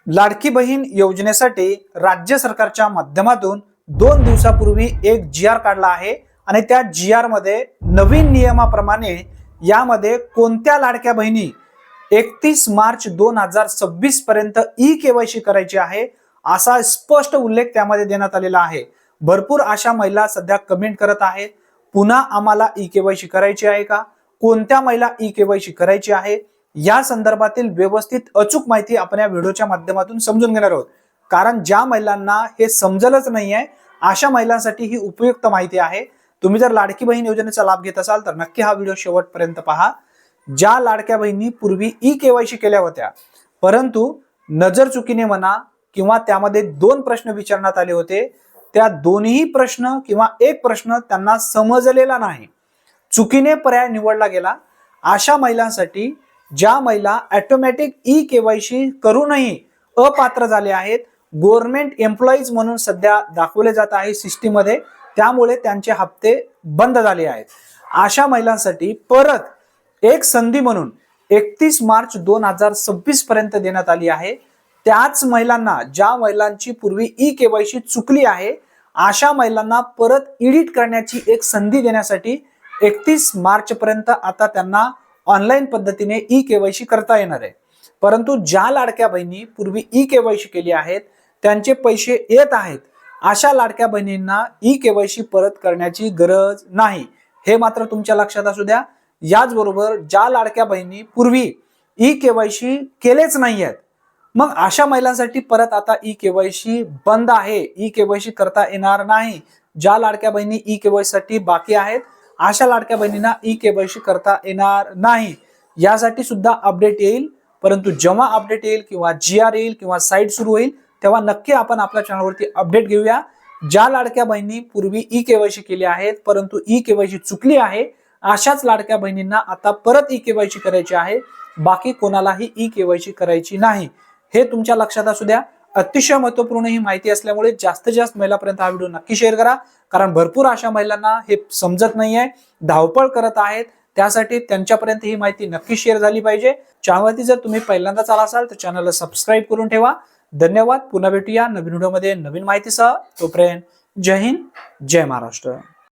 लाडकी बहीण योजनेसाठी राज्य सरकारच्या माध्यमातून 2 दिवसापूर्वी एक जी.आर. काढला आहे आणि त्या जी.आर. मध्ये नवीन नियमाप्रमाणे यामध्ये कोणत्या लाडक्या बहिणी 31 मार्च 2026 पर्यंत ई-केवायसी करायची आहे असा स्पष्ट उल्लेख त्यामध्ये देण्यात आलेला आहे। भरपूर अशा महिला सध्या कमेंट करत आहेत, पुन्हा आम्हाला ई-केवायसी करायची आहे का, कोणत्या महिला ई-केवायसी करायची आहे, या संदर्भातील व्यवस्थित अचूक माहिती आपण या व्हिडिओच्या माध्यमातून समजून घेणार आहोत। कारण ज्या महिलांना हे समजलंच नाहीये अशा महिलांसाठी ही उपयुक्त माहिती आहे। तुम्ही जर लाडकी बहीण योजनेचा लाभ घेत असाल तर नक्की हा व्हिडिओ शेवटपर्यंत पहा। ज्या लाडक्या बहिणी पूर्वी ई-केवायसी केल्या होत्या परंतु नजर चुकीने म्हणा किंवा त्यामध्ये 2 प्रश्न विचारण्यात आले होते, त्या दोन्ही प्रश्न किंवा एक प्रश्न त्यांना समजलेला नाही, चुकीने पर्याय निवडला गेला, अशा महिलांसाठी ज्या महिला ऑटोमॅटिक ई-केवायसी करूनही अपात्र झाले आहेत, गव्हर्नमेंट एम्प्लॉईज म्हणून सध्या दाखवले जात आहे सिस्टीम मध्ये, त्यामुळे त्यांचे हप्ते बंद झाले आहेत, अशा महिलांसाठी परत एक संधी म्हणून 31 मार्च 2026 पर्यंत देण्यात आली आहे। त्याच महिलांना, ज्या महिलांची पूर्वी ई-केवायसी चुकली आहे अशा महिलांना परत एडिट करण्याची एक संधी देण्यासाठी 31 मार्च पर्यंत आता त्यांना ऑनलाईन पद्धतीने ई-केवायसी करता येणार आहे। परंतु ज्या लाडक्या बहिणी पूर्वी ई-केवायसी केली आहेत, त्यांचे पैसे येत आहेत, अशा लाडक्या बहिणींना ई-केवायसी परत करण्याची गरज नाही, हे मात्र तुमच्या लक्षात असू द्या। याचबरोबर ज्या लाडक्या बहिणी पूर्वी ई-केवायसी केलेच नाहीयेत, मग अशा महिलांसाठी परत आता ई-केवायसी बंद आहे, ई-केवायसी करता येणार नाही। ज्या लाडक्या बहिणी ई-केवायसी साठी बाकी आहेत अशा लाडक्या बहिणींना ई-केवायसी करता येणार नाही। यासाठी सुद्धा अपडेट येईल, परंतु जेव्हा अपडेट येईल किंवा जी.आर. येईल किंवा साइट सुरू होईल तेव्हा नक्की आपण आपल्या चॅनलवरती अपडेट घेऊया। ज्या लाडक्या बहिणी पूर्वी ई-केवायसी केली आहेत परंतु ई-केवायसी चुकली आहे अशाच लाडक्या बहिणींना आता परत ई-केवायसी करायची आहे, बाकी कोणालाही ई-केवायसी करायची नाही, हे तुमच्या लक्षात असू द्या। अतिशय महत्त्वपूर्ण ही माहिती असल्यामुळे जास्तीत जास्त महिलांपर्यंत हा व्हिडिओ नक्की शेअर करा, कारण भरपूर अशा महिलांना हे समजत नाहीये, धावपळ करत आहेत, त्यासाठी त्यांच्यापर्यंत ही माहिती नक्की शेअर झाली पाहिजे। चॅनलवरती जर तुम्ही पहिल्यांदाच आला असाल तर चॅनलला सबस्क्राईब करून ठेवा। धन्यवाद। पुन्हा भेटूया नवीन व्हिडिओमध्ये नवीन माहितीसह, तोपर्यंत जय हिंद, जय महाराष्ट्र।